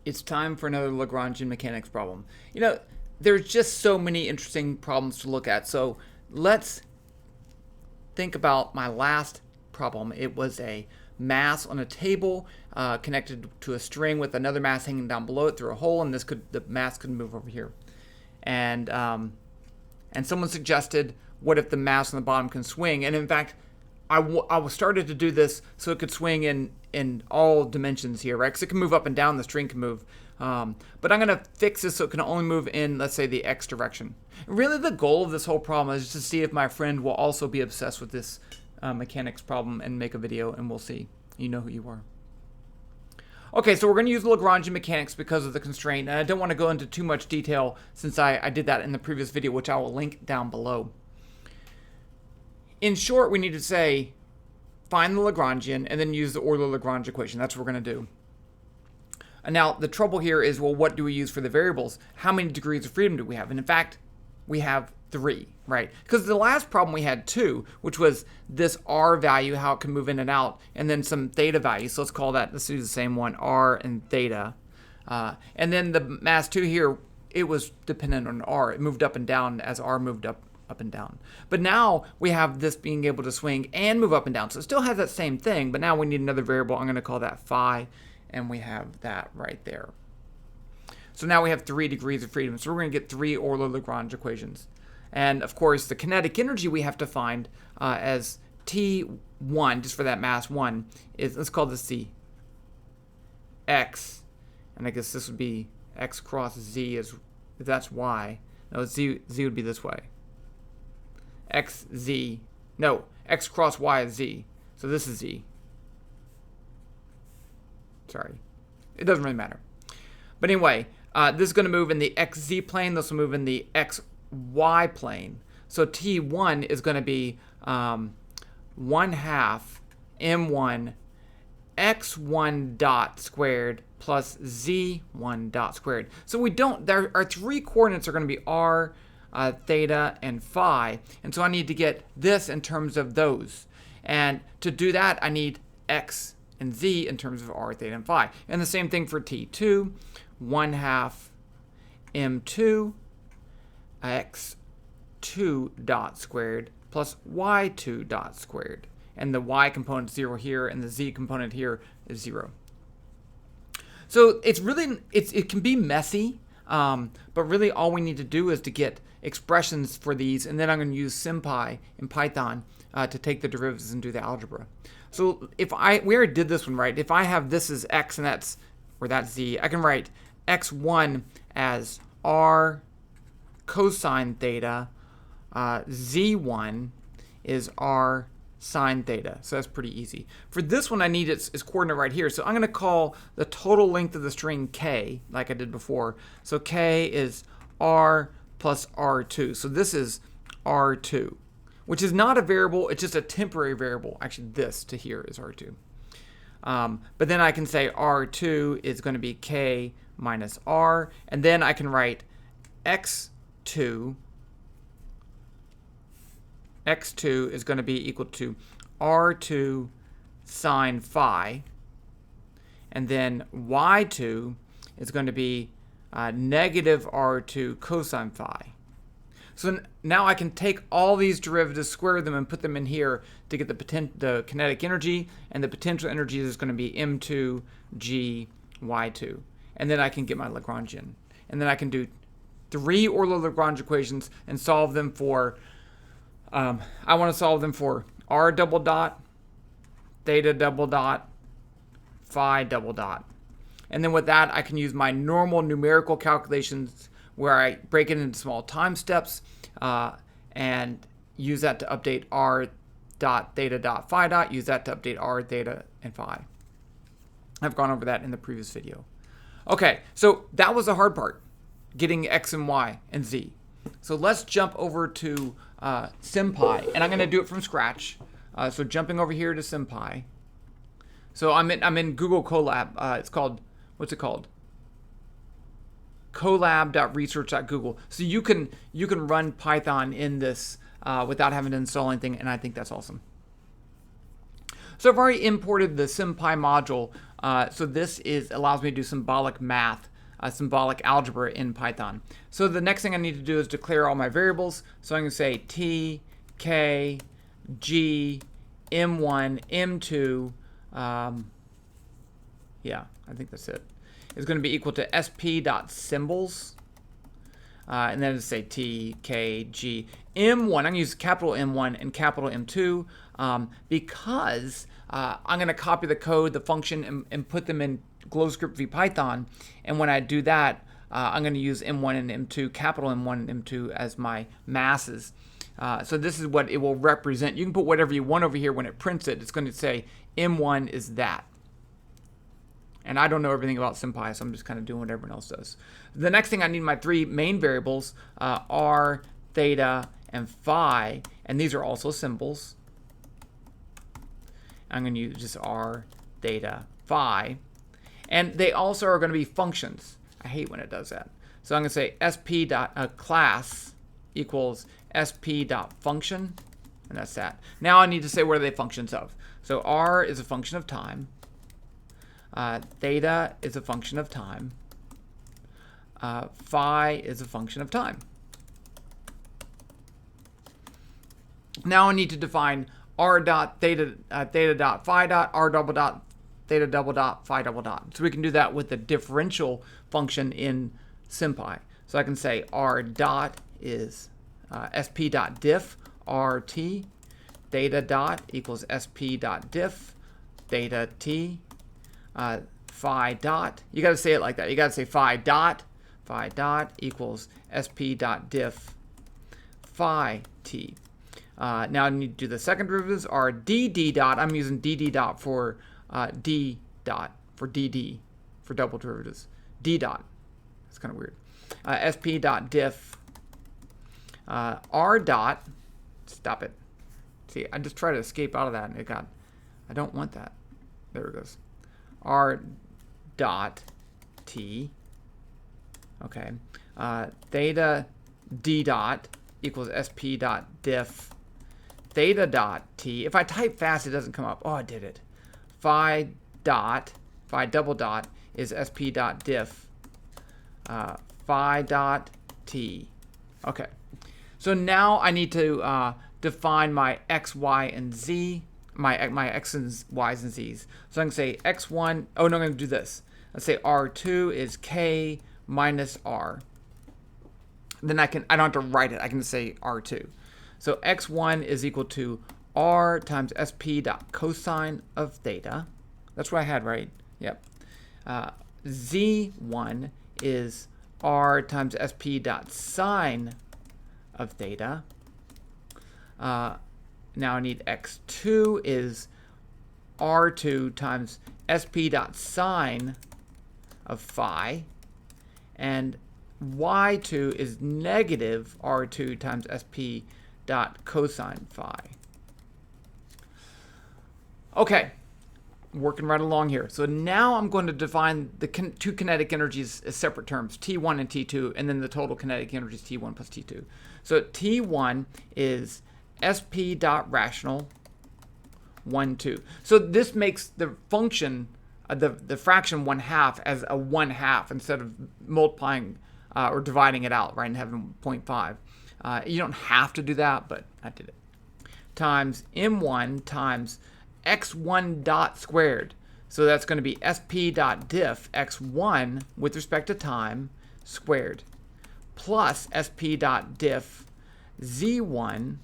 It's time for another Lagrangian mechanics problem. You know, there's just so many interesting problems to look at. So let's think about my last problem. It was a mass on a table connected to a string with another mass hanging down below it through a hole, and the mass could move over here. And someone suggested, what if the mass on the bottom can swing? And in fact, I started to do this so it could swing in all dimensions here, right? Because it can move up and down, the string can move. But I'm going to fix this so it can only move in, let's say, the x direction. And really, the goal of this whole problem is to see if my friend will also be obsessed with this mechanics problem and make a video, and we'll see. You know who you are. Okay, so we're going to use Lagrangian mechanics because of the constraint, and I don't want to go into too much detail since I did that in the previous video, which I will link down below. In short, we need to say, find the Lagrangian, and then use the Euler-Lagrange equation. That's what we're going to do. And now, the trouble here is, well, what do we use for the variables? How many degrees of freedom do we have? And in fact, we have 3, right? Because the last problem we had 2, which was this r value, how it can move in and out, and then some theta value. So let's call that, let's do the same one, r and theta. And then the mass 2 here, it was dependent on r. It moved up and down as r moved up and down. But now we have this being able to swing and move up and down. So it still has that same thing, but now we need another variable. I'm going to call that phi, and we have that right there. So now we have 3 degrees of freedom. So we're going to get 3 Euler-Lagrange equations. And of course, the kinetic energy we have to find as T1, just for that mass 1, is, let's call this the X. And I guess this would be X cross Z, if that's Y. No, Z would be this way. X cross Y is Z. So this is Z. Sorry. It doesn't really matter. But anyway, this is going to move in the XZ plane. This will move in the XY plane. So T1 is going to be 1/2 M1 X1 dot squared plus Z1 dot squared. So there are 3 coordinates are going to be R, theta, and phi. And so I need to get this in terms of those. And to do that, I need X and Z in terms of R, theta, and phi. And the same thing for T2, 1/2 M2 X2 dot squared plus Y2 dot squared. And the Y component is 0 here, and the Z component here is 0. So it can be messy, but really all we need to do is to get expressions for these, and then I'm going to use SymPy in Python to take the derivatives and do the algebra. So we already did this one, right? If I have this as X and that's Z, I can write X1 as R cosine theta, Z1 is R sine theta. So that's pretty easy. For this one, I need its coordinate right here. So I'm going to call the total length of the string K, like I did before. So K is R plus R2. So this is R2, which is not a variable. It's just a temporary variable. Actually, this to here is R2. But then I can say R2 is going to be K minus R. And then I can write X2 is going to be equal to R2 sine phi, and then Y2 is going to be negative R2 cosine phi. So now I can take all these derivatives, square them, and put them in here to get the kinetic energy, and the potential energy is going to be M2 G Y2. And then I can get my Lagrangian. And then I can do 3 Euler-Lagrange equations and solve them for I want to solve them for R double dot, theta double dot, phi double dot. And then with that, I can use my normal numerical calculations where I break it into small time steps and use that to update R dot, theta dot, phi dot, use that to update R, theta, and phi. I've gone over that in the previous video. Okay, so that was the hard part, getting X and Y and Z. So let's jump over to SymPy, and I'm going to do it from scratch. So jumping over here to SymPy. So I'm in Google Colab. It's called, what's it called? Colab.research.google. So you can run Python in this without having to install anything, and I think that's awesome. So I've already imported the SymPy module So this allows me to do symbolic math, symbolic algebra in Python. So the next thing I need to do is declare all my variables. So I'm going to say t, k, g, m1, m2. Yeah, I think that's it. Is going to be equal to sp.symbols. And then say t, k, g, m1. I'm going to use capital M1 and capital M2 because I'm going to copy the code, the function, and put them in GlowScript VPython. And when I do that, I'm going to use M1 and M2, capital M1 and M2 as my masses. So this is what it will represent. You can put whatever you want over here. When it prints it, it's going to say M1 is that. And I don't know everything about SymPy, so I'm just kind of doing what everyone else does. The next thing I need my three main variables, r, theta, and phi, and these are also symbols. I'm going to use just r, theta, phi. And they also are going to be functions. I hate when it does that. So I'm going to say sp.class equals sp.function, and that's that. Now I need to say what are they functions of. So r is a function of time. Theta is a function of time. Phi is a function of time. Now I need to define r dot theta, theta dot phi dot, r double dot, theta double dot, phi double dot. So we can do that with the differential function in SymPy. So I can say r dot is sp dot diff rt, theta dot equals sp dot diff theta t. Phi dot, you got to say it like that. You got to say phi dot equals sp dot diff phi t. Now I need to do the second derivatives are dd dot. I'm using dd dot for d dot for dd for double derivatives. D dot. It's kind of weird. Sp dot diff r dot. Stop it. See, I just tried to escape out of that and it got. I don't want that. There it goes. R dot t, okay, theta d dot equals sp dot diff theta dot t. If I type fast, it doesn't come up. Oh, I did it. Phi double dot is sp dot diff phi dot t. Okay, so now I need to define my x, y, and z. My x and y's and z's. So I can say x1. Oh no, I'm going to do this. Let's say r2 is k minus r. Then I don't have to write it. I can say r2. So x1 is equal to r times sp dot cosine of theta. That's what I had, right? Yep. Z1 is r times sp dot sine of theta. Now I need x2 is r2 times sp dot sine of phi, and y2 is negative r2 times sp dot cosine phi. Okay, working right along here. So now I'm going to define the two kinetic energies as separate terms, T1 and T2, and then the total kinetic energy is T1 plus T2. So T1 is sp dot rational 1, 2. So this makes the function, the fraction 1/2 as a 1/2 instead of multiplying or dividing it out, right, and having 0.5. You don't have to do that, but I did it. Times m1 times x1 dot squared. So that's going to be sp dot diff x1 with respect to time squared plus sp dot diff z1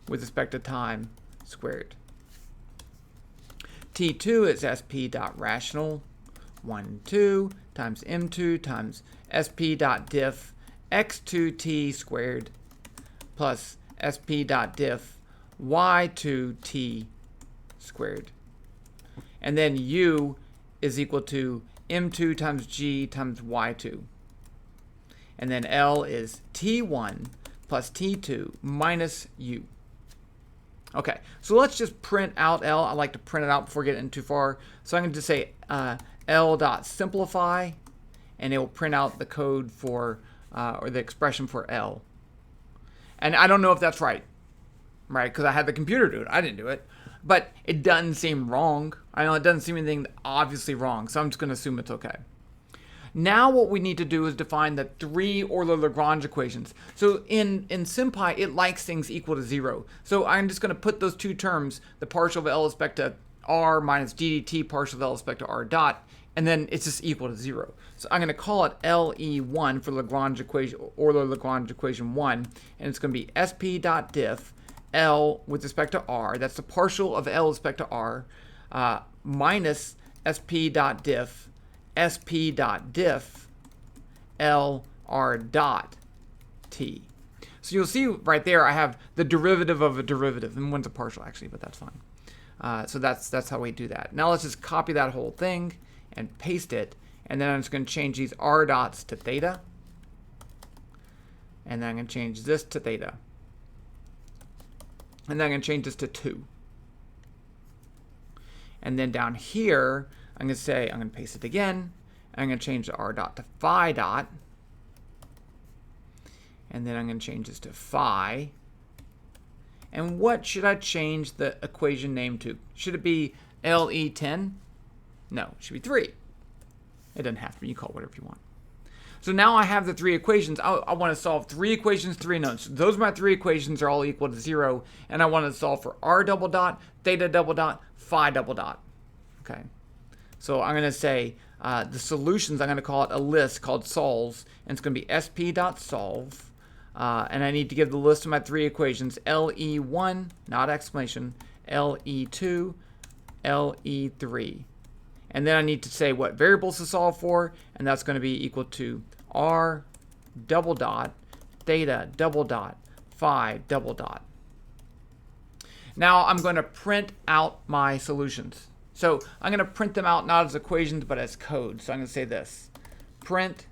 with respect to time squared. T2 is sp dot rational 1, 2 times m2 times sp dot diff x2t squared plus sp dot diff y2t squared. And then u is equal to m2 times g times y2. And then L is t1 plus t2 minus u. Okay, so let's just print out L. I like to print it out before getting too far. So I'm going to just say L dot simplify, and it will print out the code for, or the expression for L. And I don't know if that's right, because I had the computer do it. I didn't do it. but it doesn't seem wrong. I know it doesn't seem anything obviously wrong, so I'm just going to assume it's okay. Now what we need to do is define the three Euler-Lagrange equations. So in SymPy, it likes things equal to 0. So I'm just going to put those two terms, the partial of L with respect to r minus ddt partial of L with respect to r dot, and then it's just equal to 0. So I'm going to call it LE1 for Lagrange equation, Euler-Lagrange equation 1, and it's going to be sp dot diff L with respect to r, that's the partial of L with respect to r, minus sp dot diff sp dot diff L r dot t. So you'll see right there I have the derivative of a derivative, and one's a partial actually, but that's fine. So that's how we do that. Now let's just copy that whole thing and paste it, and then I'm just going to change these r dots to theta, and then I'm going to change this to theta, and then I'm going to change this to 2. And then down here, I'm going to say, I'm going to paste it again, and I'm going to change the r dot to phi dot, and then I'm going to change this to phi. And what should I change the equation name to? Should it be LE10? No, it should be 3. It doesn't have to be. You call it whatever you want. So now I have the 3 equations. I want to solve 3 equations, 3 unknowns. So those are my 3 equations. Are all equal to 0. And I want to solve for r double dot, theta double dot, phi double dot. Okay. So I'm going to say the solutions, I'm going to call it a list called solves. And it's going to be sp.solve. And I need to give the list of my 3 equations, LE1, not exclamation, LE2, LE3. And then I need to say what variables to solve for, and that's going to be equal to r double dot, theta double dot, phi double dot. Now I'm going to print out my solutions. So I'm going to print them out not as equations, but as code. So I'm going to say this, print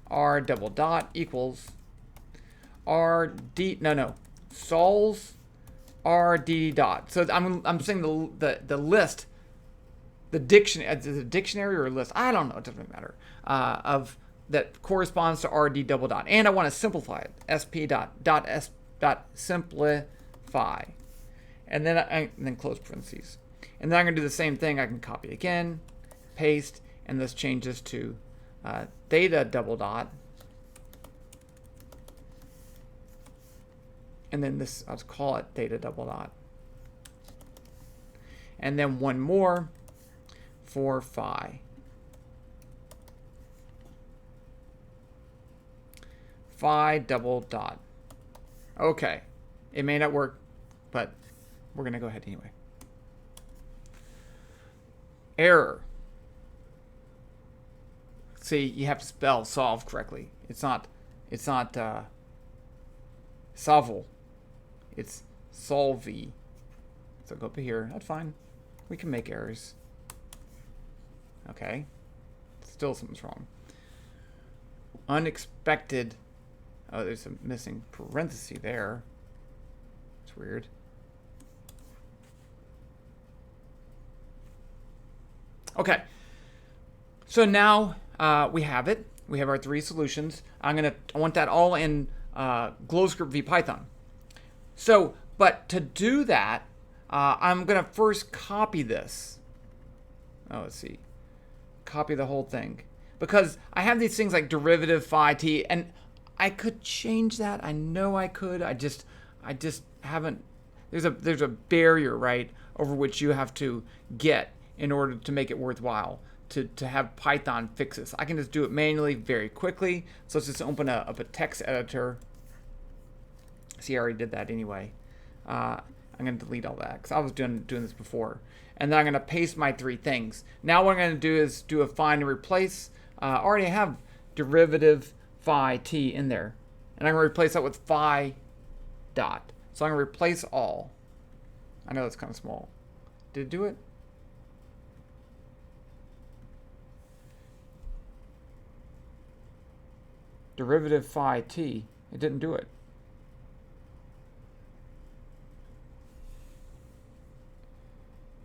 r double dot equals solves r d dot. So I'm saying the list, the dictionary or list, I don't know, it doesn't really matter, of that corresponds to r d double dot, and I want to simplify it, sp dot simplify, and then close parentheses, and then I'm going to do the same thing. I can copy it again, paste, and this changes to theta double dot. And then this, I'll call it theta double dot. And then one more for phi. Phi double dot. Okay. It may not work, but we're going to go ahead anyway. Error. See, you have to spell solve correctly. It's not solvel. It's solvi. So go up here. That's fine. We can make errors. Okay. Still something's wrong. Unexpected. Oh, there's a missing parenthesis there. It's weird. Okay. So now we have it. We have our 3 solutions. I want that all in GlowScript VPython. So, but to do that, I'm going to first copy this. Oh, let's see. Copy the whole thing. Because I have these things like derivative phi t, and I could change that. I know I could. I just haven't. There's a barrier, right, over which you have to get in order to make it worthwhile to have Python fix this. I can just do it manually very quickly. So let's just open up a text editor. See, I already did that anyway. I'm going to delete all that because I was doing this before. And then I'm going to paste my 3 things. Now what I'm going to do is do a find and replace. I already have derivative phi t in there. And I'm going to replace that with phi dot. So I'm going to replace all. I know that's kind of small. Did it do it? Derivative phi t. It didn't do it.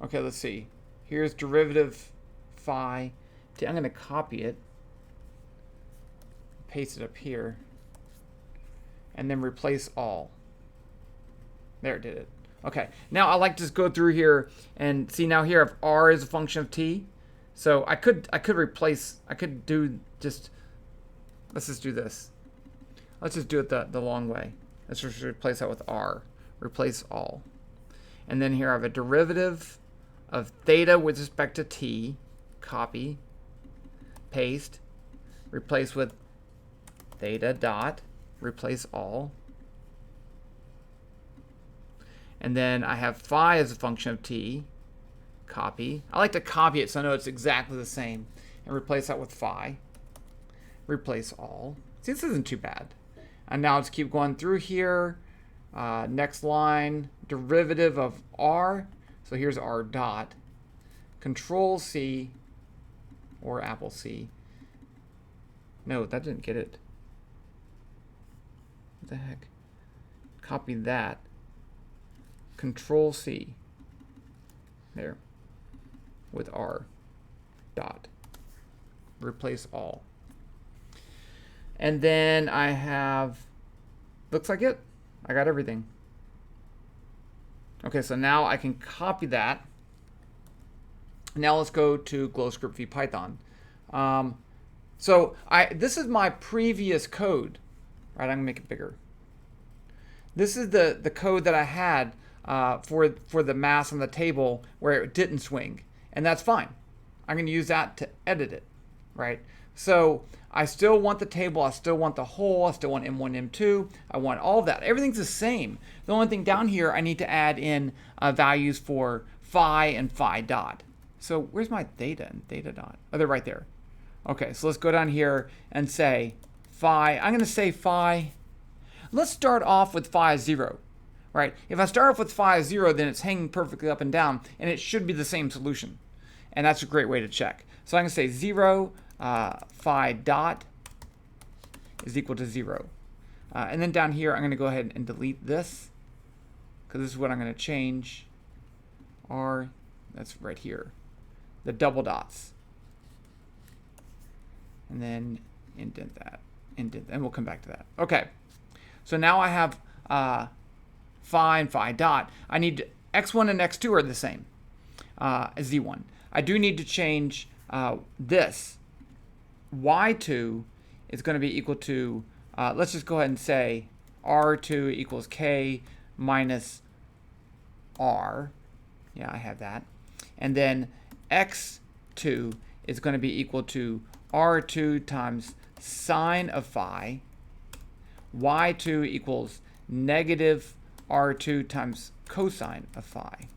Okay, let's see. Here's derivative phi t. I'm going to copy it, paste it up here, and then replace all. There, it did it. Okay, now I like to just go through here and see now here if r is a function of t. So I could replace, I could do just, let's just do this. Let's just do it the long way. Let's just replace that with r. Replace all. And then here I have a derivative of theta with respect to t. Copy. Paste. Replace with theta dot. Replace all. And then I have phi as a function of t. Copy. I like to copy it so I know it's exactly the same. And replace that with phi. Replace all. See, this isn't too bad. And now let's keep going through here. Next line, derivative of r. So here's r dot. Control C, or Apple C. No, that didn't get it. What the heck? Copy that. Control C. There. With r dot. Replace all. And then I have, looks like it. I got everything. Okay, so now I can copy that. Now let's go to GlowScript VPython. So this is my previous code. Right, I'm gonna make it bigger. This is the code that I had for the mass on the table where it didn't swing, and that's fine. I'm gonna use that to edit it, right? So I still want the table, I still want the whole, I still want M1, M2, I want all of that. Everything's the same. The only thing down here, I need to add in values for phi and phi dot. So where's my theta and theta dot? Oh, they're right there. Okay, so let's go down here and say phi. I'm gonna say phi. Let's start off with phi 0, right? If I start off with phi 0, then it's hanging perfectly up and down, and it should be the same solution. And that's a great way to check. So I'm gonna say 0, phi dot is equal to 0. And then down here, I'm going to go ahead and delete this, because this is what I'm going to change. R, that's right here. The double dots. And then indent that. Indent, and we'll come back to that. Okay. So now I have phi and phi dot. I need x1 and x2 are the same as z1. I do need to change this. Y2 is going to be equal to, let's just go ahead and say R2 equals K minus R. Yeah, I have that. And then X2 is going to be equal to R2 times sine of phi. Y2 equals negative R2 times cosine of phi.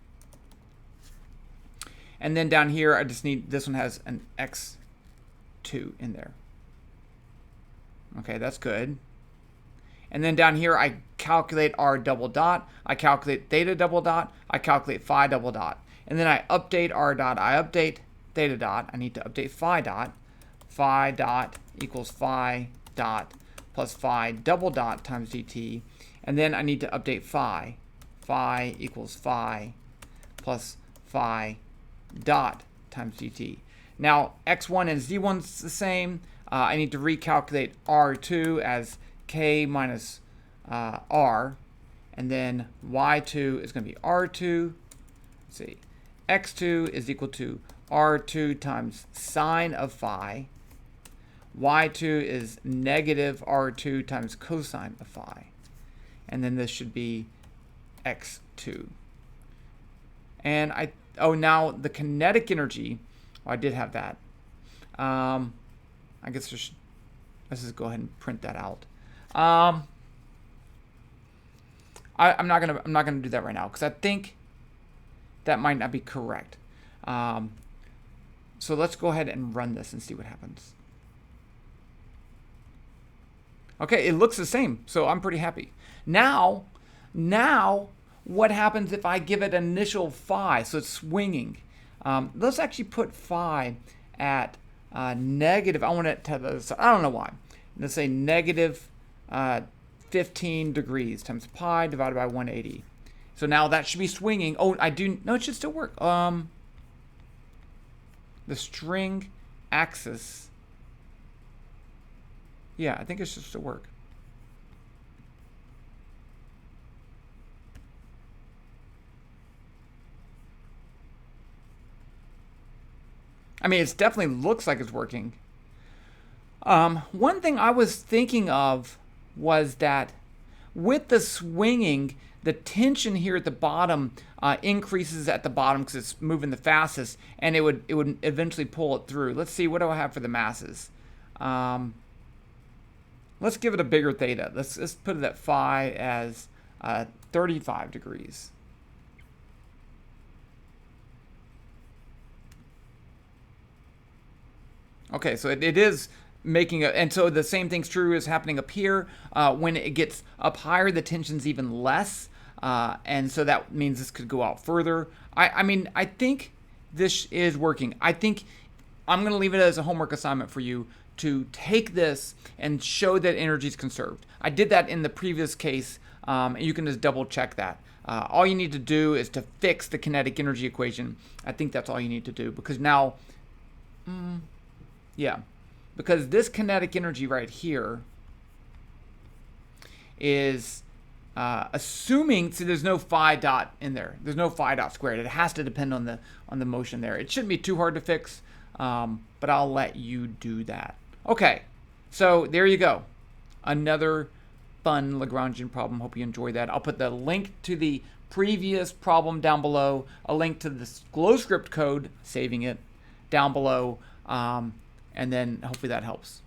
And then down here, I just need, this one has an X2 in there. Okay, that's good. And then down here, I calculate R double dot, I calculate theta double dot, I calculate phi double dot. And then I update R dot, I update theta dot, I need to update phi dot. Phi dot equals phi dot plus phi double dot times dt. And then I need to update phi. Phi equals phi plus phi dot times dt. Now, x1 and z1 is the same. I need to recalculate r2 as k minus r. And then y2 is going to be r2. Let's see. x2 is equal to r2 times sine of phi. y2 is negative r2 times cosine of phi. And then this should be x2. And now the kinetic energy, I did have that. I guess let's just go ahead and print that out. I'm not gonna do that right now because I think that might not be correct. So let's go ahead and run this and see what happens. Okay, it looks the same, so I'm pretty happy. Now, what happens if I give it initial phi, so it's swinging? Let's actually put phi at negative, I want it to, I don't know why. Let's say negative 15 degrees times pi divided by 180. So now that should be swinging. Oh, no, it should still work. The string axis. Yeah, I think it should still work. I mean, it definitely looks like it's working. One thing I was thinking of was that with the swinging, the tension here at the bottom increases at the bottom because it's moving the fastest, and it would eventually pull it through. Let's see, what do I have for the masses? Let's give it a bigger theta. Let's put it at phi as 35 degrees. Okay, so it is making a, and so the same thing's true is happening up here. When it gets up higher, the tension's even less, and so that means this could go out further. I mean, I think this is working. I think I'm going to leave it as a homework assignment for you to take this and show that energy is conserved. I did that in the previous case, and you can just double check that. All you need to do is to fix the kinetic energy equation. I think that's all you need to do, because now, yeah, because this kinetic energy right here is assuming, see, there's no phi dot in there. There's no phi dot squared. It has to depend on the motion there. It shouldn't be too hard to fix, but I'll let you do that. Okay, so there you go. Another fun Lagrangian problem. Hope you enjoyed that. I'll put the link to the previous problem down below, a link to the GlowScript code, saving it, down below, and then hopefully that helps.